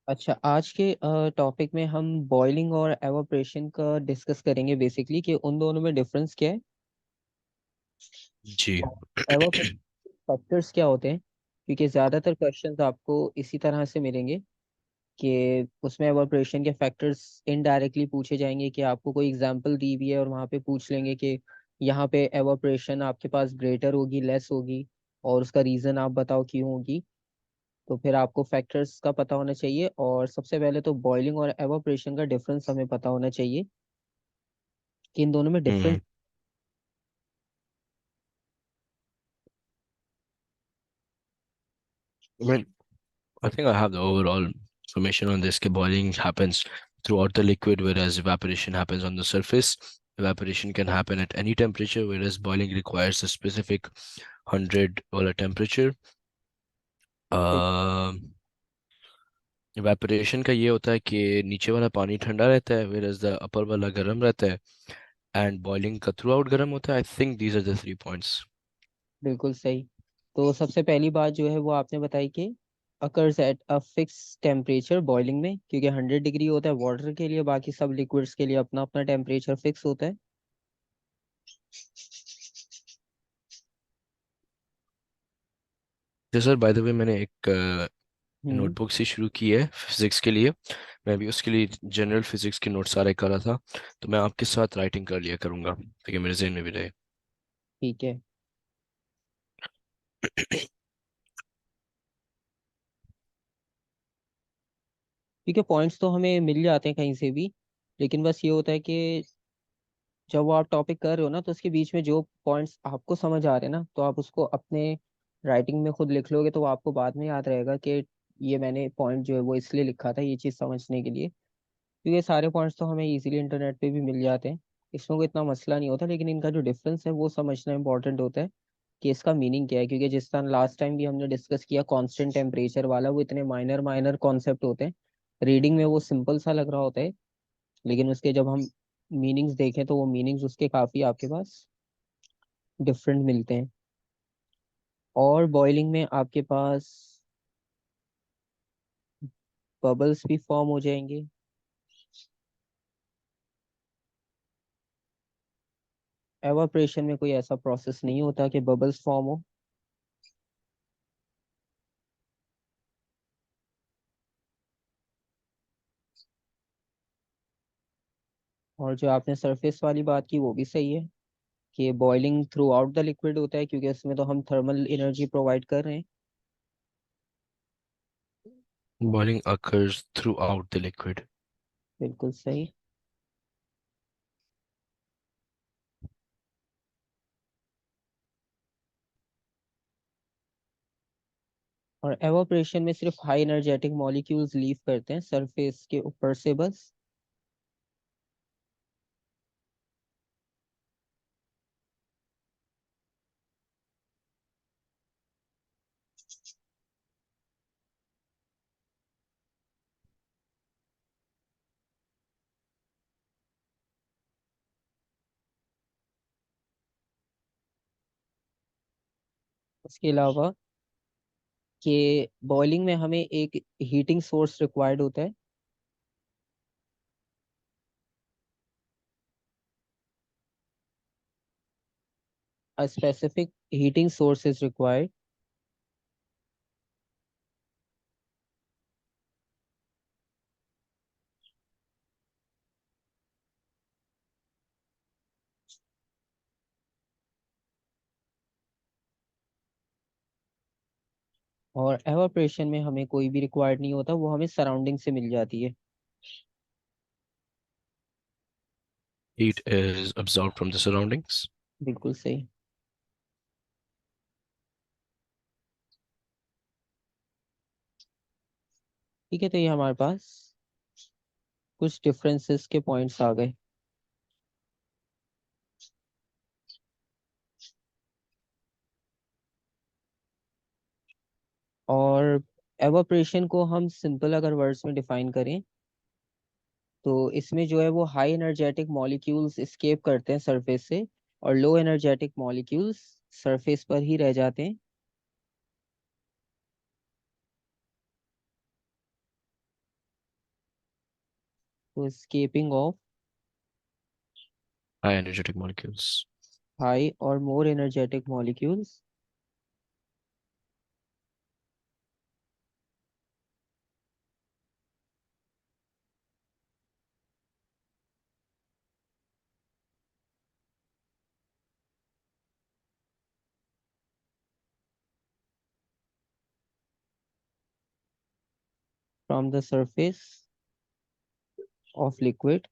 अच्छा, आज के टॉपिक में हम बॉइलिंग और एवापोरेशन का डिस्कस करेंगे बेसिकली कि उन दोनों में डिफरेंस क्या है जी। और एवापोरेशन फैक्टर्स क्या होते हैं। क्योंकि ज़्यादातर क्वेश्चंस आपको इसी तरह से मिलेंगे कि उसमें एवापोरेशन के फैक्टर्स इनडायरेक्टली पूछे जाएंगे कि आपको कोई एग्जांपल दी हुई है और वहाँ पे पूछ लेंगे कि यहाँ पे एवापोरेशन आपके पास ग्रेटर होगी लेस होगी और उसका रीज़न आप बताओ क्यों होगी। तो फिर आपको फैक्टर्स का पता होना चाहिए और सबसे पहले तो बॉइलिंग और एवापोरेशन का डिफरेंस हमें पता होना चाहिए कि इन दोनों में difference. Hmm. I mean, I think I have the overall information on this. That boiling happens throughout the liquid, whereas evaporation happens on the surface. Evaporation can happen at any temperature, whereas boiling requires a specific 100 or a temperature. Evaporation का ये होता है कि नीचे वाला पानी ठंडा रहता है, whereas द अपर वाला गर्म रहता है, एंड बॉइलिंग का थ्रू आउट गर्म होता है। I think these are the 3 points. बिल्कुल सही। तो सबसे पहली बात जो है वो आपने बताई कि occurs at a fix temperature boiling में, क्योंकि 100 डिग्री होता है वाटर के लिए, बाकी सब लिक्विड्स के लिए अपना अपना टेम्परेचर फिक्स होता है। जी सर, बाय द वे मैंने एक हम्म। नोटबुक से शुरू की है फिजिक्स के लिए। मैं भी उसके लिए जनरल फिजिक्स के नोट्स सारे कर रहा था, तो मैं आपके साथ राइटिंग कर लिया करूंगा ताकि मेरे जहन में भी रहे। ठीक है। ठीक है, पॉइंट्स तो हमें मिल जाते हैं कहीं से भी, लेकिन बस ये होता है कि जब वो आप टॉपिक कर रहे हो ना तो उसके बीच में जो पॉइंट्स आपको समझ आ रहे हैं ना तो आप उसको अपने राइटिंग में खुद लिख लोगे तो वो आपको बाद में याद रहेगा कि ये मैंने पॉइंट जो है वो इसलिए लिखा था, ये चीज़ समझने के लिए। क्योंकि ये सारे पॉइंट्स तो हमें इजीली इंटरनेट पे भी मिल जाते हैं, इसमें कोई इतना मसला नहीं होता, लेकिन इनका जो डिफरेंस है वो समझना इंपॉर्टेंट होता है कि इसका मीनिंग क्या है। क्योंकि जिस तरह लास्ट टाइम भी हमने डिस्कस किया कांस्टेंट टेम्परेचर वाला, वो इतने माइनर माइनर कॉन्सेप्ट होते हैं, रीडिंग में वो सिंपल सा लग रहा होता है, लेकिन उसके जब हम मीनिंग्स देखें तो वो मीनिंग्स उसके काफी आपके पास डिफरेंट मिलते हैं। और बॉइलिंग में आपके पास बबल्स भी फॉर्म हो जाएंगे। एवाप्रेशन में कोई ऐसा प्रोसेस नहीं होता कि बबल्स फॉर्म हो। और जो आपने सरफेस वाली बात की वो भी सही है कि boiling through out the liquid होता है, क्योंकि उसमें तो हम थर्मल एनर्जी प्रोवाइड कर रहे हैं। Boiling occurs throughout the liquid. बिल्कुल सही। और एवाप्रेशन में सिर्फ हाई एनर्जेटिक मॉलिक्यूल्स लीव करते हैं सरफेस के ऊपर से बस। उसके अलावा कि बॉइलिंग में हमें एक हीटिंग सोर्स रिक्वायर्ड होता है। A specific heating source is required. और एवाप्रेशन में हमें कोई भी रिक्वायर्ड नहीं होता, वो हमें सराउंडिंग से मिल जाती है। Heat is absorbed from the surroundings. बिल्कुल सही। ठीक है, तो ये हमारे पास कुछ डिफरेंसेस के पॉइंट्स आ गए। और एवाप्रेशन को हम सिंपल अगर वर्ड्स में डिफाइन करें तो इसमें जो है वो हाई एनर्जेटिक मॉलिक्यूल्स एस्केप करते हैं सरफेस से और लो एनर्जेटिक मॉलिक्यूल्स सरफेस पर ही रह जाते हैं। तो escaping of high energetic molecules high or more energetic molecules from the surface of liquid.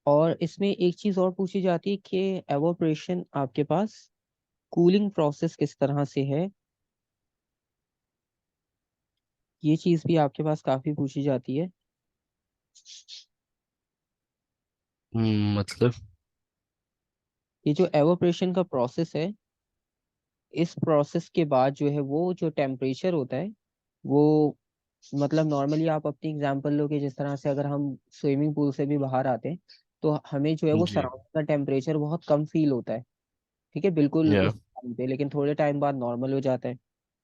और इसमें एक चीज और पूछी जाती है कि एवोपरेशन आपके पास कूलिंग प्रोसेस किस तरह से है। ये चीज भी आपके पास काफी पूछी जाती है। मतलब ये जो एवोपरेशन का प्रोसेस है, इस प्रोसेस के बाद जो है वो जो टेम्परेचर होता है वो, मतलब नॉर्मली आप अपनी एग्जांपल लो कि जिस तरह से अगर हम स्विमिंग पूल से भी बाहर आते हैं तो हमें जो है वो जी सराउंडिंग का टेम्परेचर बहुत कम फील होता है, ठीक है, बिल्कुल या उस टाइम पे, लेकिन थोड़े टाइम बाद नॉर्मल हो जाता है।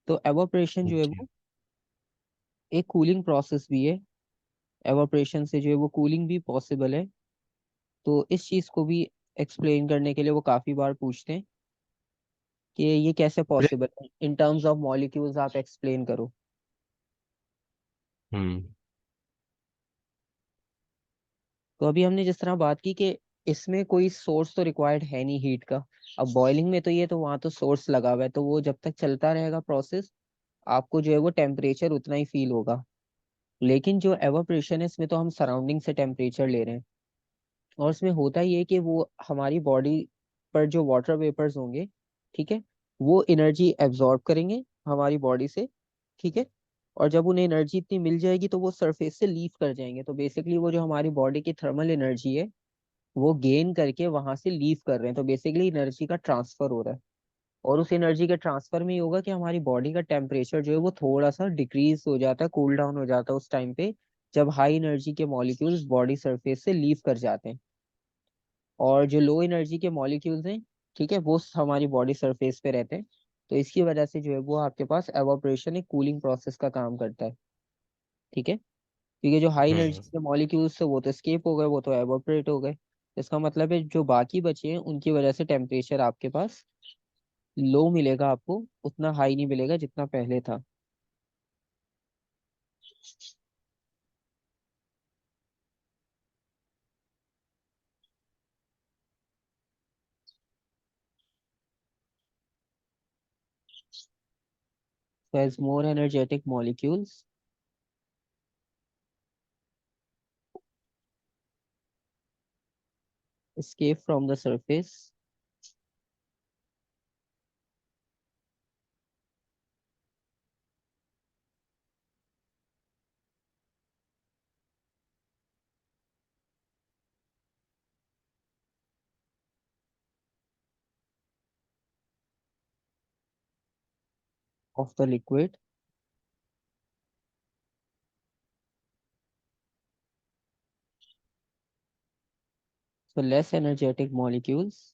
तो एवोपरेशन जो है जी वो एक कूलिंग प्रोसेस भी है। एवोपरेशन से जो है वो कूलिंग भी पॉसिबल है। तो इस चीज को भी एक्सप्लेन करने के लिए वो काफी बार पूछते हैं कि ये कैसे पॉसिबल है, इन टर्म्स ऑफ मॉलिक्यूल्स आप एक्सप्लेन करो। हम्म तो अभी हमने जिस तरह बात की कि इसमें कोई सोर्स तो रिक्वायर्ड है नहीं हीट का। अब बॉइलिंग में तो ये तो वहां तो सोर्स लगा हुआ है, तो वो जब तक चलता रहेगा प्रोसेस, आपको जो है वो टेम्परेचर उतना ही फील होगा। लेकिन जो एवापोरेशन है इसमें तो हम सराउंडिंग से टेम्परेचर ले रहे हैं। और इसमें होता ही है कि वो हमारी बॉडी पर जो वाटर वेपर्स होंगे, ठीक है, वो एनर्जी एब्जॉर्ब करेंगे हमारी बॉडी से, ठीक है। और जब उन्हें एनर्जी इतनी मिल जाएगी तो वो सरफेस से लीव कर जाएंगे। तो बेसिकली वो जो हमारी बॉडी की थर्मल एनर्जी है वो गेन करके वहां से लीव कर रहे हैं। तो बेसिकली एनर्जी का ट्रांसफर हो रहा है। और उस एनर्जी के ट्रांसफर में ये होगा कि हमारी बॉडी का टेम्परेचर जो है वो थोड़ा सा डिक्रीज हो जाता है, कूल डाउन हो जाता है उस टाइम पे, जब हाई एनर्जी के मॉलिक्यूल्स बॉडी सरफेस से लीव कर जाते हैं। और जो लो एनर्जी के मॉलिक्यूल्स हैं, ठीक है, वो हमारी बॉडी सरफेस पे रहते हैं। तो इसकी वजह से जो है वो आपके पास एवापोरेशन एक कूलिंग प्रोसेस का काम करता है, ठीक है। क्योंकि जो हाई एनर्जी हम्म के मॉलिक्यूल्स थे वो तो स्केप हो गए, वो तो एवापोरेट हो गए। इसका मतलब है जो बाकी बचे हैं उनकी वजह से टेम्परेचर आपके पास लो मिलेगा, आपको उतना हाई नहीं मिलेगा जितना पहले था। So as more energetic molecules escape from the surface of the liquid, so less energetic molecules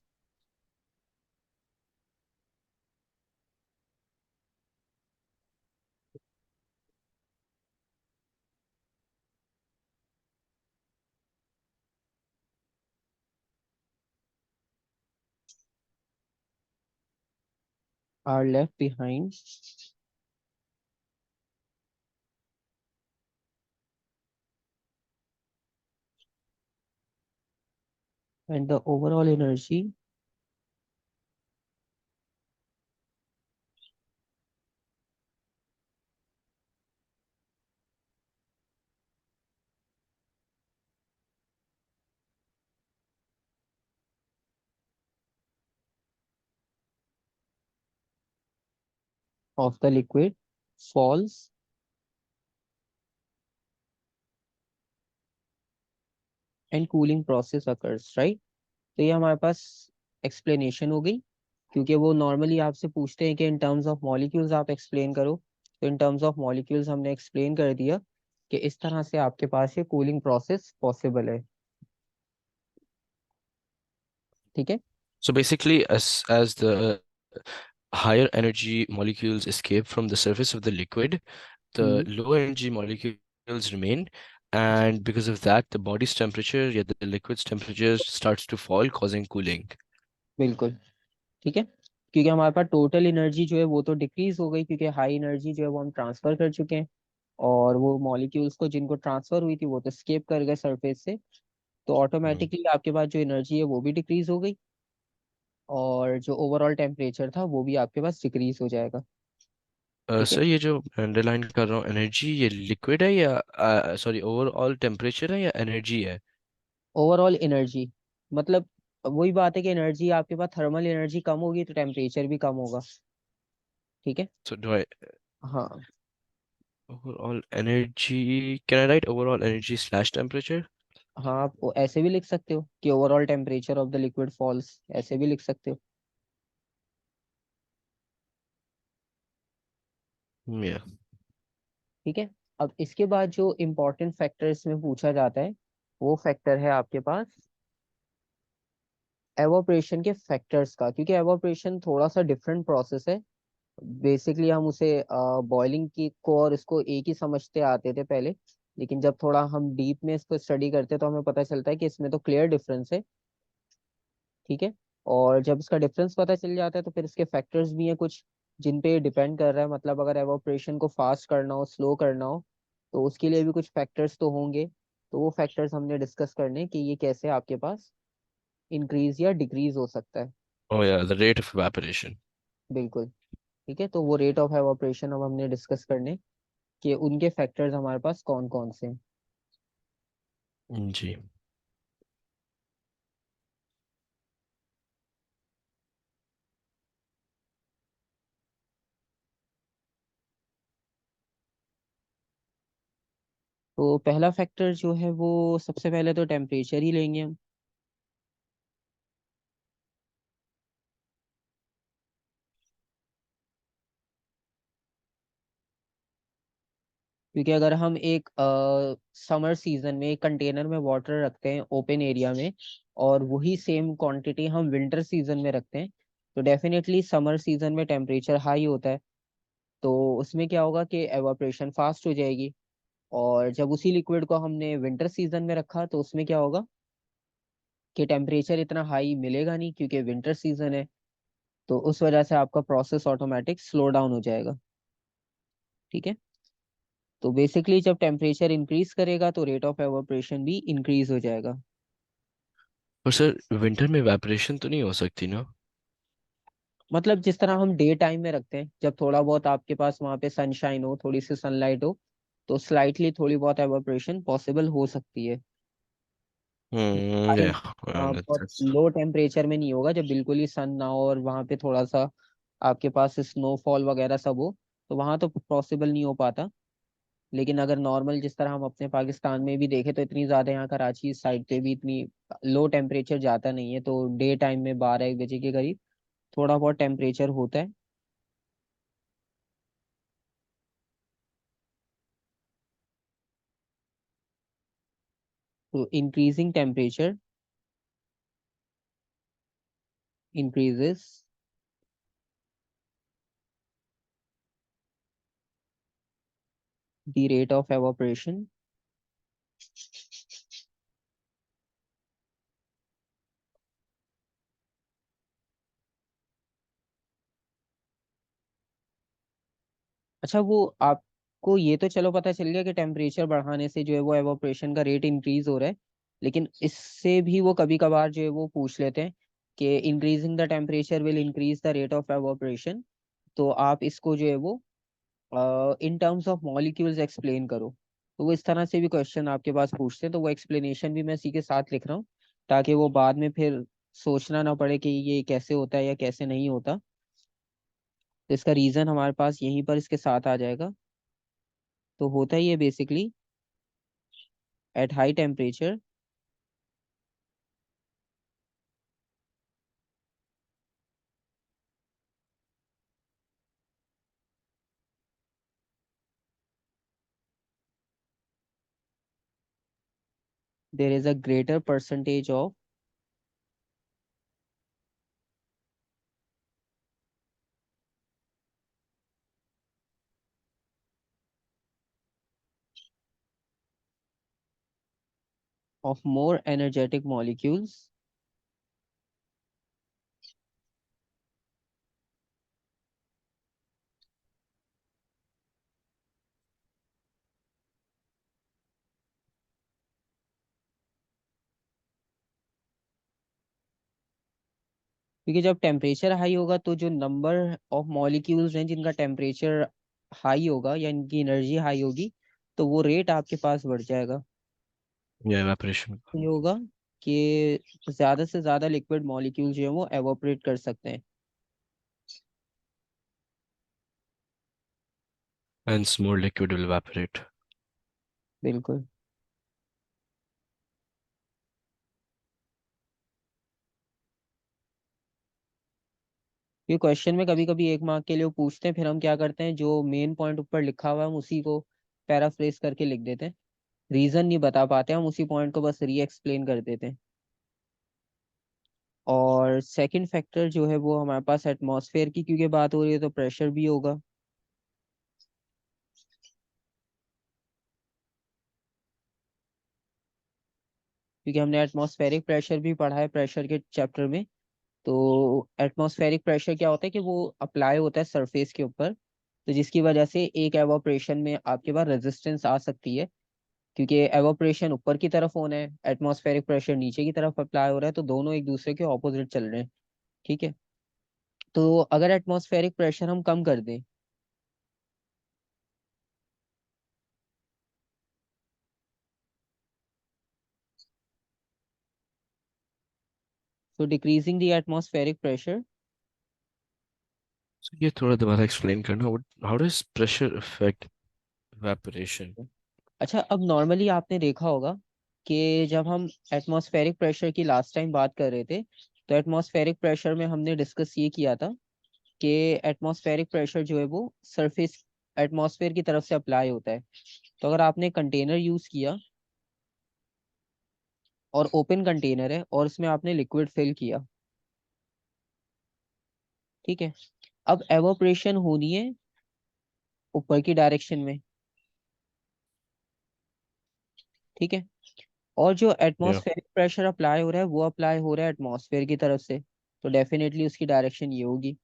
are left behind and the overall energy of the liquid falls and cooling process occurs, right? तो ये हमारे पास explanation हो गई। क्योंकि वो normally आपसे पूछते हैं कि इन टर्म्स ऑफ मॉलिक्यूल्स आप एक्सप्लेन करो, तो इन टर्म्स ऑफ मॉलिक्यूल्स हमने एक्सप्लेन कर दिया कि इस तरह से आपके पास ये कूलिंग प्रोसेस पॉसिबल है। ठीक है। So basically, as the higher energy molecules escape from the surface of the liquid, the hmm. low energy molecules remain, and because of that, the body's temperature, yeah, the liquid's temperature starts to fall, causing cooling. बिल्कुल। ठीक है, क्योंकि हमारे पास total energy जो है वो तो decrease हो गई, क्योंकि हाई एनर्जी जो है वो हम ट्रांसफर कर चुके हैं, और वो मॉलिक्यूल्स को जिनको ट्रांसफर हुई थी वो तो स्केप कर गए सरफेस से। तो Hmm. ऑटोमेटिकली आपके पास जो एनर्जी है वो भी डिक्रीज हो गई, और जो ओवरऑल टेम्परेचर था वो भी आपके पास डिक्रीज हो जाएगा। ठीक है। सर, ये जो अंडरलाइन कर रहा हूँ एनर्जी, ये लिक्विड है या सॉरी ओवरऑल टेम्परेचर है या एनर्जी है? ओवरऑल एनर्जी, मतलब वही बात है कि एनर्जी आपके पास, थर्मल एनर्जी कम होगी तो टेम्परेचर भी कम होगा। ठीक है। So do I हाँ। overall energy, can I write overall energy slash temperature? हाँ, आप ऐसे भी लिख सकते हो कि overall temperature of the liquid falls, ऐसे भी लिख सकते हो। Yeah. ठीक है। अब इसके बाद जो इम्पोर्टेंट फैक्टर इसमें पूछा जाता है, वो फैक्टर है आपके पास एवोपरेशन के फैक्टर्स का, क्योंकि एवोपरेशन थोड़ा सा डिफरेंट प्रोसेस है। बेसिकली हम उसे बॉइलिंग की को और इसको एक ही समझते आते थे पहले, लेकिन जब थोड़ा हम डीप में इसको स्टडी करते हैं तो हमें पता चलता है कि इसमें तो क्लियर डिफरेंस है। ठीक है। और जब इसका डिफरेंस पता चल जाता है तो फिर इसके फैक्टर्स भी हैं कुछ जिन पे डिपेंड कर रहा है, मतलब अगर एवोपरेशन को फास्ट करना हो, स्लो करना हो, तो उसके लिए भी कुछ फैक्टर्स तो होंगे। तो वो फैक्टर्स हमने डिस्कस करने कि ये कैसे आपके पास इंक्रीज या डिक्रीज हो सकता है। Oh yeah, the rate of evaporation. बिल्कुल। ठीक है, तो वो रेट ऑफ एवोपरेशन अब हमने डिस्कस करने कि उनके फैक्टर्स हमारे पास कौन कौन से हैं। जी। तो पहला फैक्टर जो है वो सबसे पहले तो टेम्परेचर ही लेंगे हम, क्योंकि अगर हम एक समर सीजन में एक कंटेनर में वाटर रखते हैं ओपन एरिया में, और वही सेम क्वांटिटी हम विंटर सीजन में रखते हैं, तो डेफिनेटली समर सीजन में टेम्परेचर हाई होता है। तो उसमें क्या होगा कि एवापोरेशन फास्ट हो जाएगी। और जब उसी लिक्विड को हमने विंटर सीजन में रखा तो उसमें क्या होगा कि टेम्परेचर इतना हाई मिलेगा नहीं, क्योंकि विंटर सीजन है। तो उस वजह से आपका प्रोसेस ऑटोमेटिक स्लो डाउन हो जाएगा। ठीक है। तो बेसिकली जब टेम्परेचर इंक्रीज करेगा तो रेट ऑफ एवापोरेशन भी इंक्रीज हो जाएगा। पर सर, विंटर में evaporation तो नहीं हो सकती ना? मतलब जिस तरह हम डे टाइम में रखते हैं, जब थोड़ा बहुत आपके पास वहां पे सनशाइन हो, थोड़ी सी सनलाइट हो, तो स्लाइटली थोड़ी बहुत एवापोरेशन पॉसिबल हो सकती है। हाई, Yeah, बहुत that's लो टेम्परेचर में नहीं होगा, जब बिल्कुल ही सन ना हो और वहां पे थोड़ा सा आपके पास स्नोफॉल वगैरह सब हो, तो वहां तो पॉसिबल नहीं हो पाता। लेकिन अगर नॉर्मल जिस तरह हम अपने पाकिस्तान में भी देखें तो इतनी ज्यादा यहाँ कराची साइड पे भी इतनी लो टेम्परेचर जाता नहीं है, तो डे टाइम में 12-1 बजे के करीब थोड़ा बहुत टेम्परेचर होता है। तो increasing temperature increases the rate of evaporation अच्छा, वो आपको ये तो चलो पता चल गया कि टेम्परेचर बढ़ाने से जो है वो एवोपरेशन का रेट इंक्रीज हो रहा है, लेकिन इससे भी वो कभी कभार जो है वो पूछ लेते हैं कि increasing the temperature will increase the rate of evaporation, तो आप इसको जो है वो in terms of molecules explain करो। तो वो इस तरह से भी क्वेश्चन आपके पास पूछते हैं, तो वो एक्सप्लेनेशन भी मैं इसी के साथ लिख रहा हूँ, ताकि वो बाद में फिर सोचना ना पड़े कि ये कैसे होता है या कैसे नहीं होता। तो इसका रीजन हमारे पास यहीं पर इसके साथ आ जाएगा। तो होता ही है basically at high temperature there is a greater percentage of of more energetic molecules क्योंकि जब टेम्परेचर हाई होगा तो जो नंबर ऑफ मॉलिक्यूल्स हैं जिनका टेम्परेचर हाई होगा या इनकी एनर्जी हाई होगी तो वो रेट आपके पास बढ़ जाएगा। या इवेपोरेशन। तो ये होगा कि ज्यादा से ज्यादा लिक्विड मॉलिक्यूल जो है वो एवोपरेट कर सकते हैं। Hence more liquid will evaporate. बिल्कुल। ये क्वेश्चन में कभी कभी 1 मार्क के लिए वो पूछते हैं, फिर हम क्या करते हैं जो मेन पॉइंट ऊपर लिखा हुआ है हम उसी को पैराफ्रेज करके लिख देते हैं। रीजन नहीं बता पाते, हम उसी पॉइंट को बस री एक्सप्लेन कर देते हैं। और सेकंड फैक्टर जो है वो हमारे पास एटमॉस्फेयर की क्योंकि बात हो रही है तो प्रेशर भी होगा। क्योंकि हमने एटमॉस्फेरिक प्रेशर भी पढ़ा है प्रेशर के चैप्टर में। तो एटमॉस्फेरिक प्रेशर क्या होता है कि वो अप्लाई होता है सरफेस के ऊपर, तो जिसकी वजह से एक एवापोरेशन में आपके पास रेजिस्टेंस आ सकती है। क्योंकि एवापोरेशन ऊपर की तरफ होना है, एटमॉस्फेरिक प्रेशर नीचे की तरफ अप्लाई हो रहा है, तो दोनों एक दूसरे के ऑपोजिट चल रहे हैं। ठीक है। तो अगर एटमॉस्फेरिक प्रेशर हम कम कर दें तो decreasing the atmospheric pressure. So ये थोड़ा दोबारा explain करना. How does pressure affect evaporation? अच्छा, अब नॉर्मली आपने देखा होगा कि जब हम एटमॉस्फेरिक प्रेशर की लास्ट टाइम बात कर रहे थे तो एटमॉस्फेरिक प्रेशर में हमने डिस्कस ये किया था कि एटमॉस्फेरिक प्रेशर जो है वो सरफेस एटमॉस्फेयर की तरफ से अप्लाई होता है। तो अगर आपने कंटेनर यूज किया और ओपन कंटेनर है और उसमें आपने लिक्विड फिल किया, ठीक है, अब एवोपरेशन होनी है ऊपर की डायरेक्शन में। ठीक है। और जो Yeah. एटमॉस्फेरिक प्रेशर अप्लाई हो रहा है वो अप्लाई हो रहा है एटमॉस्फेयर की तरफ से, तो डेफिनेटली उसकी डायरेक्शन ये होगी।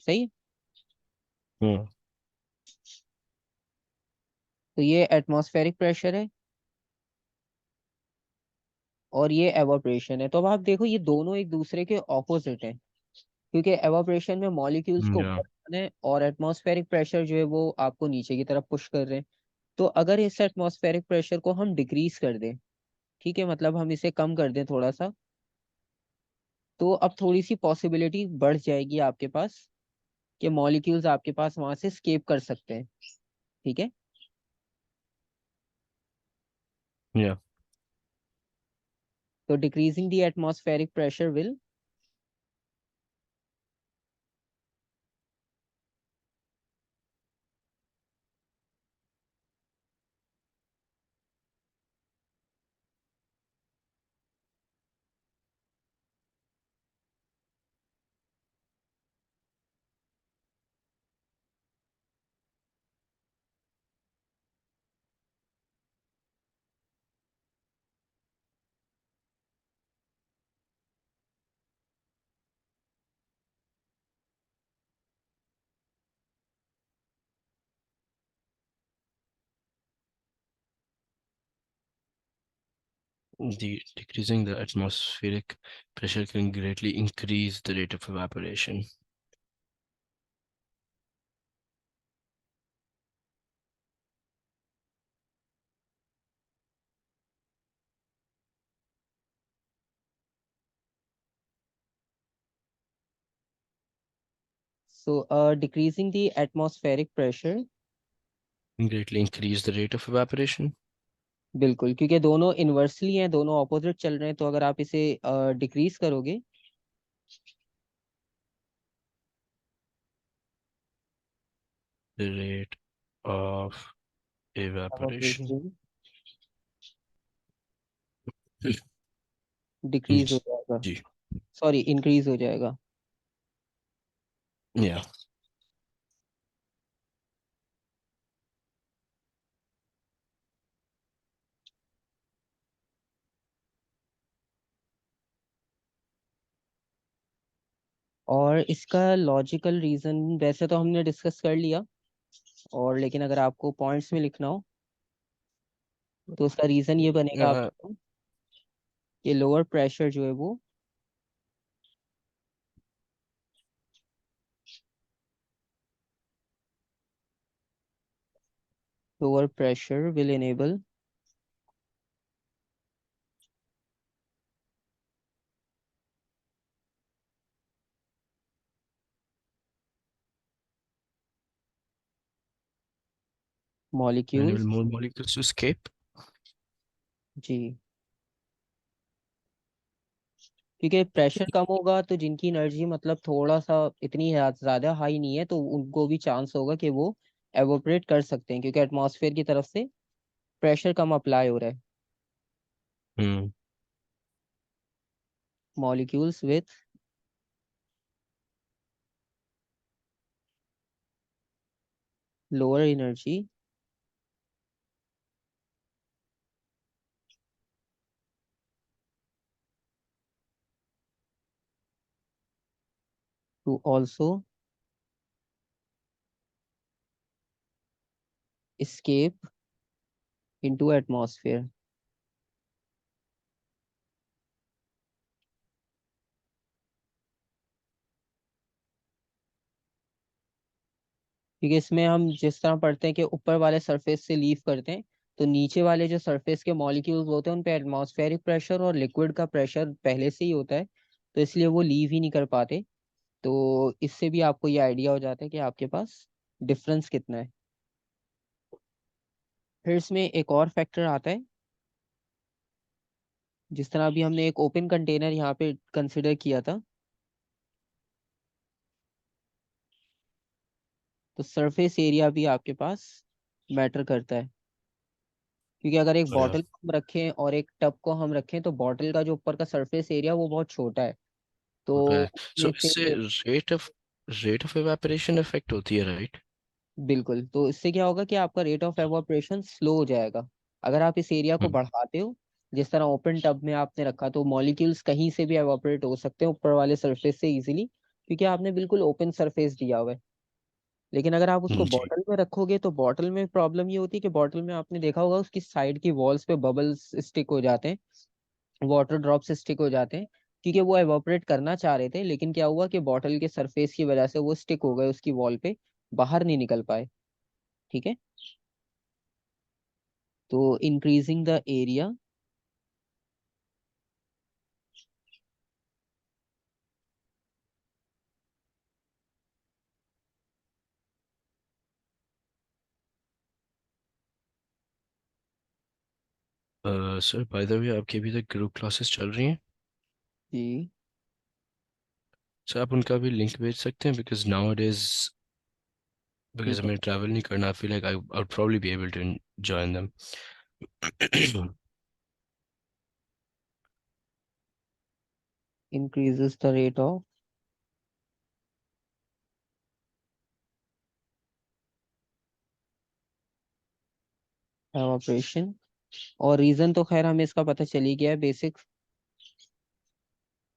सही है? Hmm. तो ये एटमॉस्फेरिक प्रेशर है और ये एवापोरेशन है। तो अब आप देखो ये दोनों एक दूसरे के ऑपोजिट हैं क्योंकि एवापोरेशन में मॉलिक्यूल्स को ऊपर Yeah. जाना है और एटमॉस्फेरिक प्रेशर जो है वो आपको नीचे की तरफ पुश कर रहे हैं। तो अगर इस एटमॉस्फेरिक प्रेशर को हम डिक्रीज कर दें, ठीक है, मतलब हम इसे कम कर दें थोड़ा सा, तो अब थोड़ी सी पॉसिबिलिटी बढ़ जाएगी आपके पास कि मॉलिक्यूल्स आपके पास वहां से स्केप कर सकते हैं। ठीक है। Yeah. तो decreasing the atmospheric pressure will Decreasing the atmospheric pressure can greatly increase the rate of evaporation. So decreasing the atmospheric pressure. Greatly increase the rate of evaporation. बिल्कुल, क्योंकि दोनों इनवर्सली हैं, दोनों ऑपोजिट चल रहे हैं, तो अगर आप इसे डिक्रीज करोगे The rate of evaporation. evaporation decrease हो जाएगा, G. सॉरी इंक्रीज हो जाएगा। Yeah. और इसका लॉजिकल रीजन वैसे तो हमने डिस्कस कर लिया, और लेकिन अगर आपको पॉइंट्स में लिखना हो तो उसका रीजन ये बनेगा Uh, आपको कि लोअर प्रेशर जो है वो lower pressure will enable enable molecules। more molecules to escape. जी, क्योंकि प्रेशर कम होगा तो जिनकी एनर्जी मतलब थोड़ा सा इतनी ज्यादा हाई नहीं है, तो उनको भी चांस होगा कि वो एवोपरेट कर सकते हैं, क्योंकि एटमॉस्फेयर की तरफ से प्रेशर कम अप्लाई हो रहा है। Hmm. Molecules with lower energy to also escape into atmosphere। क्योंकि इसमें हम जिस तरह पढ़ते हैं कि ऊपर वाले सरफेस से लीव करते हैं, तो नीचे वाले जो सरफेस के मॉलिक्यूल्स होते हैं उन पे एटमॉस्फेरिक प्रेशर और लिक्विड का प्रेशर पहले से ही होता है, तो इसलिए वो लीव ही नहीं कर पाते। तो इससे भी आपको ये आइडिया हो जाता है कि आपके पास डिफरेंस कितना है। फिर इसमें एक और फैक्टर आता है, जिस तरह अभी हमने एक ओपन कंटेनर यहाँ पे कंसिडर किया था, तो सरफेस एरिया भी आपके पास मैटर करता है। क्योंकि अगर एक Oh, yeah. बॉटल हम रखें और एक टब को हम रखें, तो बॉटल का जो ऊपर का सरफेस एरिया वो बहुत छोटा है, तो Okay. So उसमें इससे से rate of evaporation effect होती है, right? बिल्कुल, तो इससे क्या होगा कि आपका रेट ऑफ एवोपरेशन स्लो हो जाएगा। अगर आप इस एरिया को Hmm. बढ़ाते हो, जिस तरह ओपन टब में आपने रखा, तो मॉलिक्यूल्स कहीं से भी एवोपरेट हो सकते हैं ऊपर वाले सरफेस से इजीली, क्योंकि आपने बिल्कुल ओपन सरफेस दिया हुआ है। लेकिन अगर आप उसको जी. बॉटल में रखोगे, तो बॉटल में प्रॉब्लम ये होती है कि बॉटल में आपने देखा होगा उसकी साइड की वॉल्स पे बबल्स स्टिक हो जाते हैं, वाटर ड्रॉप्स स्टिक हो जाते हैं, क्योंकि वो एवापोरेट करना चाह रहे थे, लेकिन क्या हुआ कि बॉटल के सरफेस की वजह से वो स्टिक हो गए उसकी वॉल पे, बाहर नहीं निकल पाए। ठीक है, तो increasing the area sir by the way आपकी अभी तक ग्रुप क्लासेस चल रही हैं? जी, सर आप उनका भी लिंक भेज सकते हैं, बिकॉज नाउ डेज बिकॉज ठीक है, हमें ट्रैवल नहीं करना, I feel like I would probably be able to join them. Increases the rate of evaporation. और रीजन तो खैर हमें इसका पता चल ही गया है, बेसिक,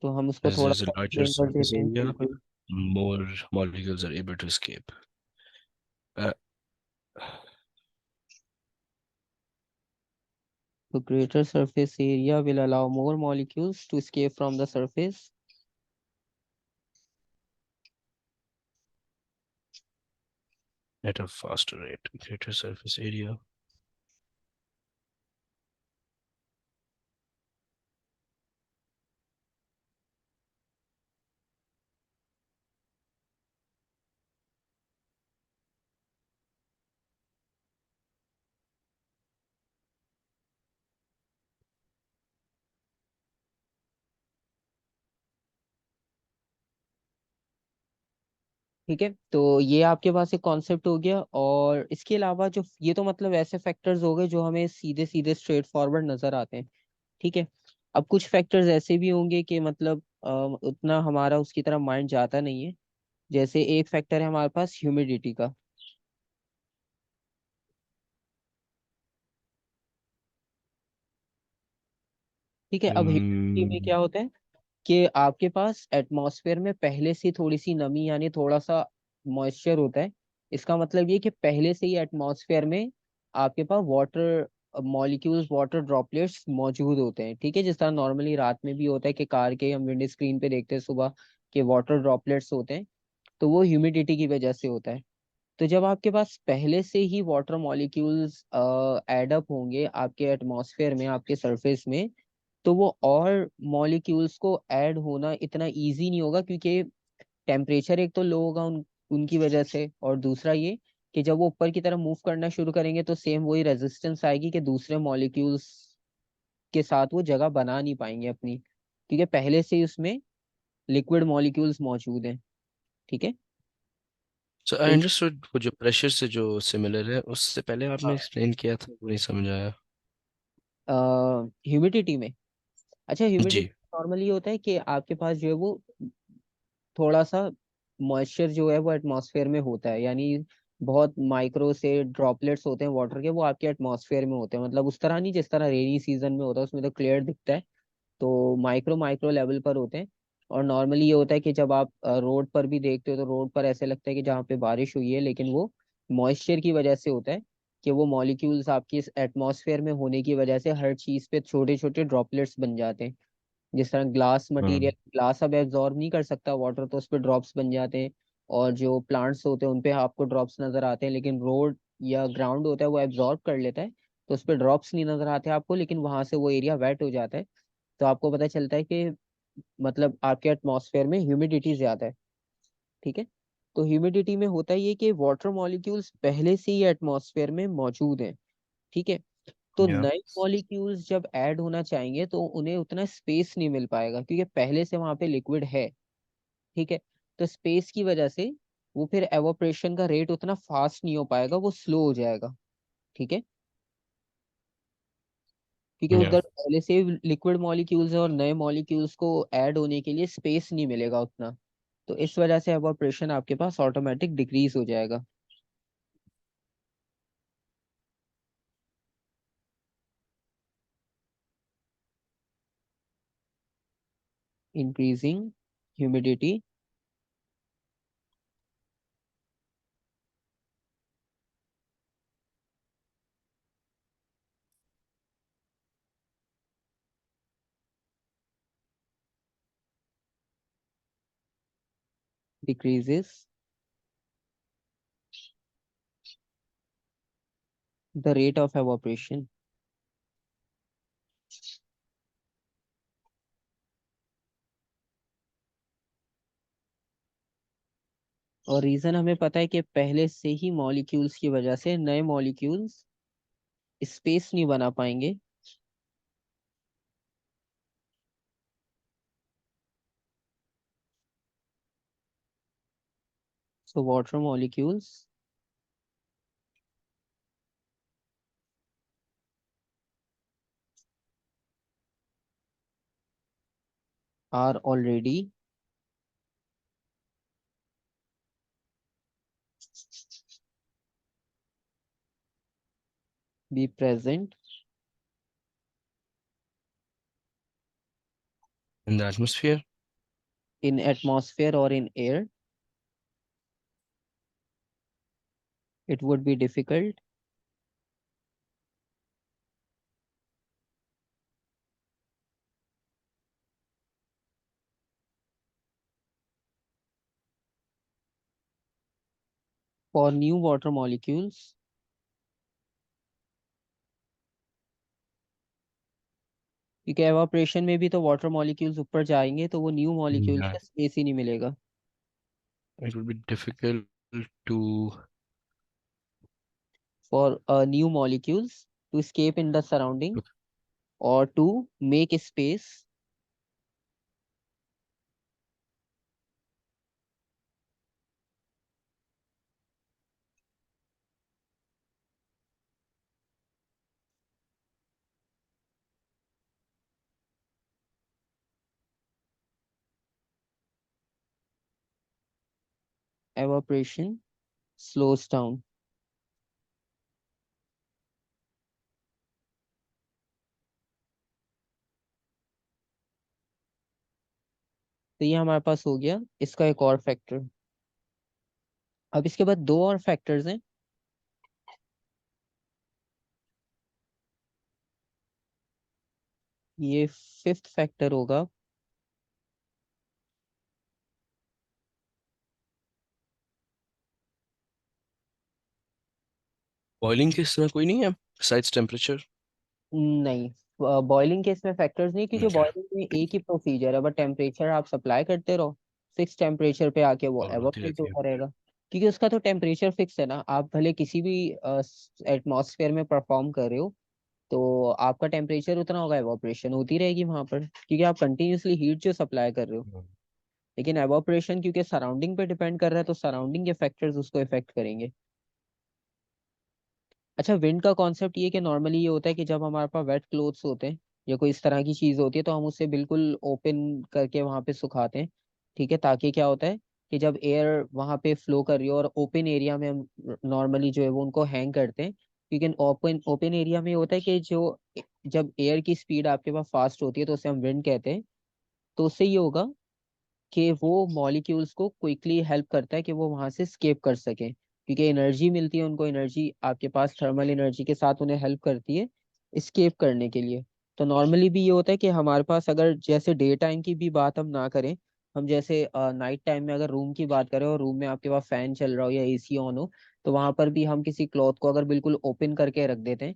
तो हम उसको As थोड़ा there's a सा larger एक्सप्लेन कर surface देते हैं। area, बिल्कुल, more molecules are able to escape. Uh, तो greater surface area will allow more molecules to escape from the surface। at a faster rate, greater surface area. ठीक है, तो ये आपके पास एक कॉन्सेप्ट हो गया, और इसके अलावा जो ये तो मतलब ऐसे फैक्टर्स हो गए जो हमें सीधे सीधे स्ट्रेट फॉरवर्ड नजर आते हैं। ठीक है, अब कुछ फैक्टर्स ऐसे भी होंगे कि मतलब उतना हमारा उसकी तरफ माइंड जाता नहीं है। जैसे एक फैक्टर है हमारे पास ह्यूमिडिटी का। ठीक है, अब ह्यूमिडिटी में Hmm. क्या होता है कि आपके पास एटमॉस्फेयर में पहले से थोड़ी सी नमी यानी थोड़ा सा मॉइस्चर होता है। इसका मतलब ये कि पहले से ही एटमॉस्फेयर में आपके पास वाटर मॉलिक्यूल्स, वाटर ड्रॉपलेट्स मौजूद होते हैं। ठीक है, जिस तरह नॉर्मली रात में भी होता है कि कार के हम विंड स्क्रीन पे देखते हैं सुबह के वाटर ड्रॉपलेट्स होते हैं, तो वो ह्यूमिडिटी की वजह से होता है। तो जब आपके पास पहले से ही वाटर मॉलिक्यूल्स एड अप होंगे आपके एटमॉस्फेयर में, आपके सरफेस में, तो वो और मॉलिक्यूल्स को ऐड होना इतना इजी नहीं होगा, क्योंकि टेम्परेचर एक तो लो होगा उनकी वजह से, और दूसरा ये कि जब वो ऊपर की तरफ मूव करना शुरू करेंगे तो सेम वही रेजिस्टेंस आएगी कि दूसरे मॉलिक्यूल्स के साथ वो जगह बना नहीं पाएंगे अपनी, क्योंकि पहले से ही उसमें लिक्विड मॉलिक्यूल्स मौजूद हैं। ठीक है। सो तो आई अंडरस्टूड, वो जो प्रेशर से जो सिमिलर है, उससे पहले आपने हाँ, एक्सप्लेन किया था, वो नहीं समझ आया। ह्यूमिडिटी में, अच्छा ह्यूमिडिटी जी। नॉर्मली होता है कि आपके पास जो है वो थोड़ा सा मॉइस्चर जो है वो एटमॉस्फेयर में होता है, यानी बहुत माइक्रो से ड्रॉपलेट्स होते हैं वाटर के, वो आपके एटमॉस्फेयर में होते हैं। मतलब उस तरह नहीं जिस तरह रेनी सीजन में होता है, उसमें तो क्लियर दिखता है, तो माइक्रो माइक्रो लेवल पर होते हैं। और नॉर्मली ये होता है कि जब आप रोड पर भी देखते हो तो रोड पर ऐसे लगता है कि जहाँ पे बारिश हुई है, लेकिन वो मॉइस्चर की वजह से होता है कि वो मॉलिक्यूल्स आपकी एटमॉस्फेयर में होने की वजह से हर चीज पे छोटे छोटे ड्रॉपलेट्स बन जाते हैं। जिस तरह ग्लास मटेरियल, हम्म। ग्लास अब एब्जॉर्ब नहीं कर सकता वाटर, तो उस पर ड्रॉप्स बन जाते हैं। और जो प्लांट्स होते हैं उन पे आपको ड्रॉप्स नजर आते हैं, लेकिन रोड या ग्राउंड होता है वो एब्जॉर्ब कर लेता है, तो उस पर ड्रॉप्स नहीं नजर आते आपको, लेकिन वहां से वो एरिया वेट हो जाता है। तो आपको पता चलता है कि मतलब आपके एटमॉस्फेयर में ह्यूमिडिटी ज्यादा है। ठीक है। तो ह्यूमिडिटी में होता है ये कि वाटर मॉलिक्यूल्स पहले से ही एटमॉस्फेयर में मौजूद हैं। ठीक है। तो या। नए मॉलिक्यूल्स जब ऐड होना चाहेंगे तो उन्हें उतना स्पेस नहीं मिल पाएगा, क्योंकि पहले से वहां पे लिक्विड है। ठीक है। तो स्पेस की वजह से वो फिर एवोप्रेशन का रेट उतना फास्ट नहीं हो पाएगा, वो स्लो हो जाएगा। ठीक है। क्योंकि या। उधर पहले से लिक्विड मॉलिक्यूल्स है और नए मॉलिक्यूल्स को ऐड होने के लिए स्पेस नहीं मिलेगा उतना, तो इस वजह से एवोप्रेशन आपके पास ऑटोमेटिक डिक्रीज हो जाएगा। Increasing humidity decreases the rate of evaporation. और रीजन हमें पता है कि पहले से ही मॉलिक्यूल्स की वजह से नए मॉलिक्यूल्स स्पेस नहीं बना पाएंगे। So water molecules are already be present in the atmosphere. In atmosphere और in air. It would be difficult for new water molecules, क्योंकि एवापोरेशन में भी तो वाटर मॉलिक्यूल्स ऊपर जाएंगे, तो वो न्यू मॉलिक्यूल्स या। का स्पेस ही नहीं मिलेगा। It would be difficult to. For new molecules to escape in the surrounding or to make space evaporation slows down। तो ये हमारे पास हो गया इसका एक और फैक्टर। अब इसके बाद दो और फैक्टर्स हैं। ये फिफ्थ फैक्टर होगा। बॉइलिंग के इसमें कोई नहीं है besides टेम्परेचर? नहीं, बॉइलिंग के इसमें फैक्टर्स नहीं, क्योंकि Okay. बॉइलिंग में एक ही प्रोसीजर है, बट टेम्परेचर आप सप्लाई करते रहो, फिक्स टेम्परेचर पे आके वो और होती एवापोरेट रहती है। होता रहेगा। क्योंकि उसका तो टेम्परेचर फिक्स है ना, आप भले किसी भी एटमॉस्फेयर में परफॉर्म कर रहे हो, तो आपका टेम्परेचर उतना होगा, एवापोरेशन होती रहेगी वहां पर, क्योंकि आप कंटिन्यूसली हीट जो सप्लाई कर रहे हो। हम्म। लेकिन एवापोरेशन क्योंकि सराउंडिंग पे डिपेंड कर रहा है, तो सराउंडिंग के फैक्टर्स उसको इफेक्ट करेंगे। अच्छा, विंड का कॉन्सेप्ट ये कि नॉर्मली ये होता है कि जब हमारे पास वेट क्लोथ्स होते हैं या कोई इस तरह की चीज होती है, तो हम उसे बिल्कुल ओपन करके वहां पे सुखाते हैं। ठीक है, ताकि क्या होता है कि जब एयर वहां पे फ्लो कर रही हो, और ओपन एरिया में हम नॉर्मली जो है वो उनको हैंग करते हैं, क्योंकि ओपन ओपन एरिया में होता है कि जो जब एयर की स्पीड आपके पास फास्ट होती है, तो उसे हम विंड कहते हैं। तो उससे ये होगा कि वो मॉलिक्यूल्स को क्विकली हेल्प करता है कि वो वहां से स्केप कर सकें, क्योंकि एनर्जी मिलती है उनको, एनर्जी आपके पास थर्मल एनर्जी के साथ उन्हें हेल्प करती है स्केप करने के लिए। तो नॉर्मली भी ये होता है कि हमारे पास, अगर जैसे डे टाइम की भी बात हम ना करें, हम जैसे नाइट टाइम में अगर रूम की बात करें और रूम में आपके पास फैन चल रहा हो या एसी ऑन हो, तो वहां पर भी हम किसी क्लॉथ को अगर बिल्कुल ओपन करके रख देते हैं,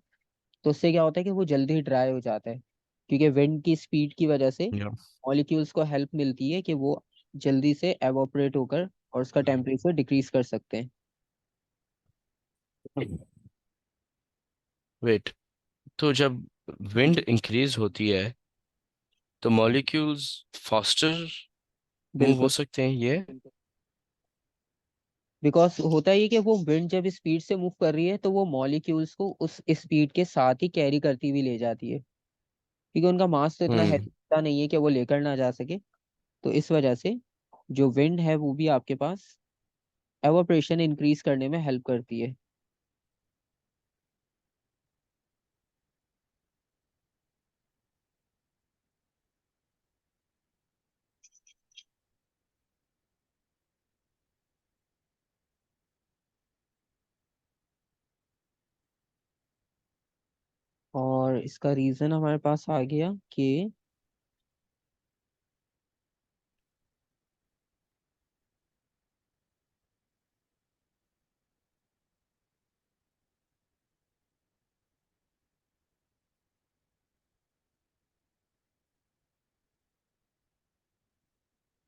तो उससे क्या होता है कि वो जल्दी ड्राई हो जाता है, क्योंकि विंड की स्पीड की वजह से Yeah. मॉलिक्यूल्स को हेल्प मिलती है कि वो जल्दी से एवोपरेट होकर और उसका टेम्परेचर डिक्रीज कर सकते हैं। वेट, तो जब विंड इंक्रीज होती है तो मॉलिक्यूल्स फास्टर मूव हो बिल्कुल, सकते हैं ये? बिकॉज होता है ये कि वो विंड जब स्पीड से मूव कर रही है, तो वो मॉलिक्यूल्स को उस स्पीड के साथ ही कैरी करती हुई ले जाती है, क्योंकि उनका मास तो इतना हम्म। हैवी नहीं है कि वो लेकर ना जा सके। तो इस वजह से जो विंड है वो भी आपके पास एवोपरेशन इंक्रीज करने में हेल्प करती है। और इसका रीजन हमारे पास आ गया कि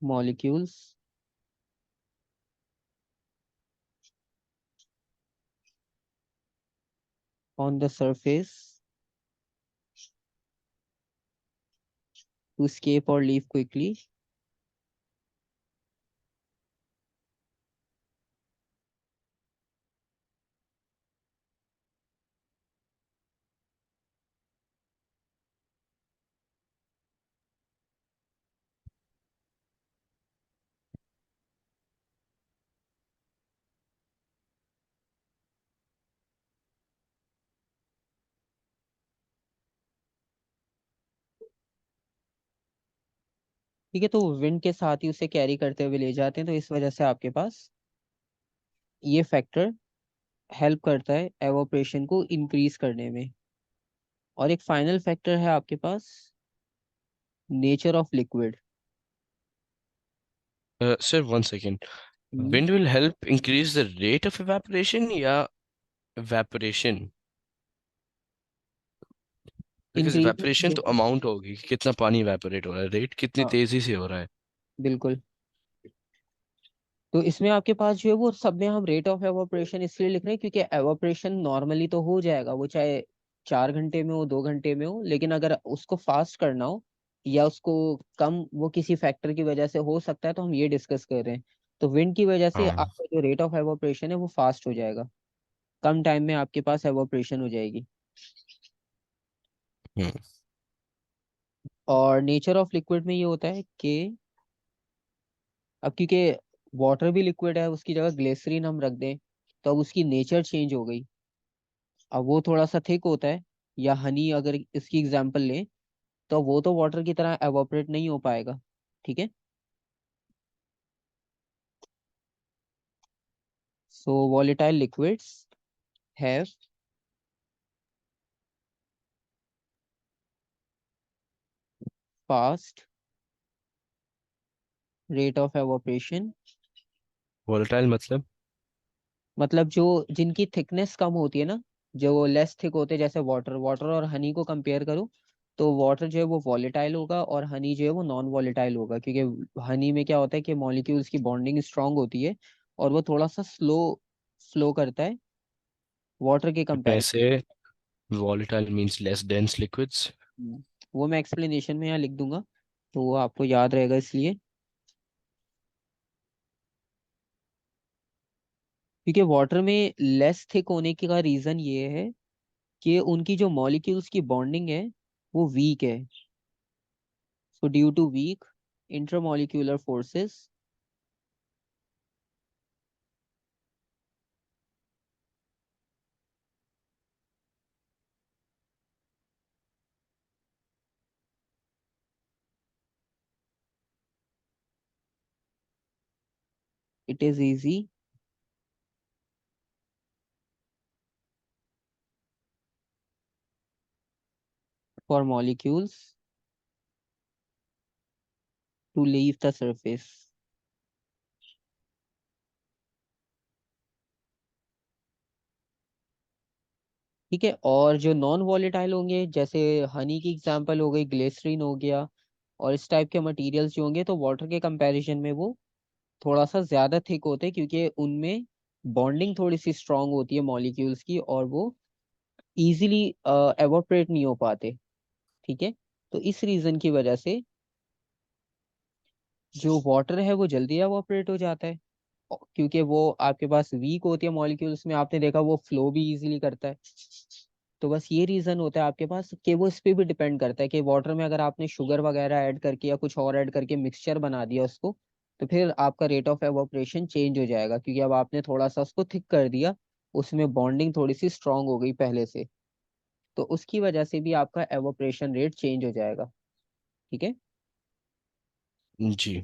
molecules on the surface to escape or leave quickly. ठीक है, तो विंड के साथ ही उसे कैरी करते हुए ले जाते हैं, तो इस वजह से आपके पास ये फैक्टर हेल्प करता है एवोपरेशन को इंक्रीज करने में। और एक फाइनल फैक्टर है आपके पास, nature of liquid. Sir one second, wind will help increase the rate of evaporation या इवेपोरेशन? बिकॉज इंक्रीज, इवेपोरेशन तो अमाउंट होगी कि कितना पानी इवेपोरेट हो रहा है, रेट कितनी हाँ तेजी से हो रहा है। बिल्कुल। तो इसमें आपके पास जो है वो सब में हम रेट ऑफ एवोपरेशन इसलिए लिख रहे हैं क्योंकि एवोपरेशन नॉर्मली तो हो जाएगा, वो चाहे 4 घंटे में हो, 2 घंटे में हो, लेकिन अगर उसको फास्ट करना हो या उसको कम, वो किसी फैक्टर की वजह से हो सकता है, तो हम ये डिस्कस कर रहे हैं। तो विंड की वजह से हाँ। आपका जो रेट ऑफ एवोपरेशन है वो फास्ट हो जाएगा, कम टाइम में आपके पास एवोपरेशन हो जाएगी। हम्म। और नेचर ऑफ लिक्विड में ये होता है कि अब क्योंकि वाटर भी लिक्विड है, उसकी जगह ग्लिसरीन हम रख दें, तो अब उसकी नेचर चेंज हो गई। अब वो थोड़ा सा थिक होता है, या हनी अगर इसकी एग्जांपल लें, तो वो तो वाटर की तरह एवापोरेट नहीं हो पाएगा। ठीक है, So volatile liquids have fast rate of evaporation। Volatile मतलब? मतलब जो जिनकी थिकनेस कम होती है ना, जो लेस थिक होते हैं, जैसे वाटर, वाटर और हनी को कंपेयर करो, तो वाटर जो है वो वॉलेटाइल होगा और हनी जो है वो नॉन वॉलेटाइल होगा, क्योंकि हनी में क्या होता है कि मॉलिक्यूल्स की बॉन्डिंग स्ट्रांग होती है और वो थोड़ा सा स्लो फ्लो करता है वाटर के कंपैरिजन। कैसे? Volatile means less dense liquids. वो मैं एक्सप्लेनेशन में यहाँ लिख दूंगा, तो वो आपको याद रहेगा इसलिए। क्योंकि वाटर में लेस थिक होने का रीजन ये है कि उनकी जो मॉलिक्यूल्स की बॉन्डिंग है वो वीक है। So due to weak intermolecular forces, it is easy for molecules to leave the surface। ठीक है। और जो नॉन वॉलेटाइल होंगे, जैसे हनी की एग्जांपल हो गई, ग्लिसरीन हो गया, और इस टाइप के मटेरियल्स जो होंगे, तो वाटर के कंपैरिजन में वो थोड़ा सा ज्यादा थिक होते हैं, क्योंकि उनमें बॉन्डिंग थोड़ी सी स्ट्रांग होती है मॉलिक्यूल्स की, और वो इजीली एवोपरेट नहीं हो पाते। ठीक है। तो इस रीजन की वजह से जो वाटर है वो जल्दी एवोपरेट हो जाता है, क्योंकि वो आपके पास वीक होती है मॉलिक्यूल्स में, आपने देखा वो फ्लो भी इजीली करता है। तो बस ये रीजन होता है आपके पास कि वो इस पे भी डिपेंड करता है कि वाटर में अगर आपने शुगर वगैरह ऐड करके या कुछ और ऐड करके मिक्सचर बना दिया उसको, तो फिर आपका रेट ऑफ एवोपरेशन चेंज हो जाएगा, क्योंकि अब आपने थोड़ा सा उसको थिक कर दिया, उसमें बॉन्डिंग थोड़ी सी स्ट्रांग हो गई पहले से, तो उसकी वजह से भी आपका एवोपरेशन रेट चेंज हो जाएगा। ठीक है। जी।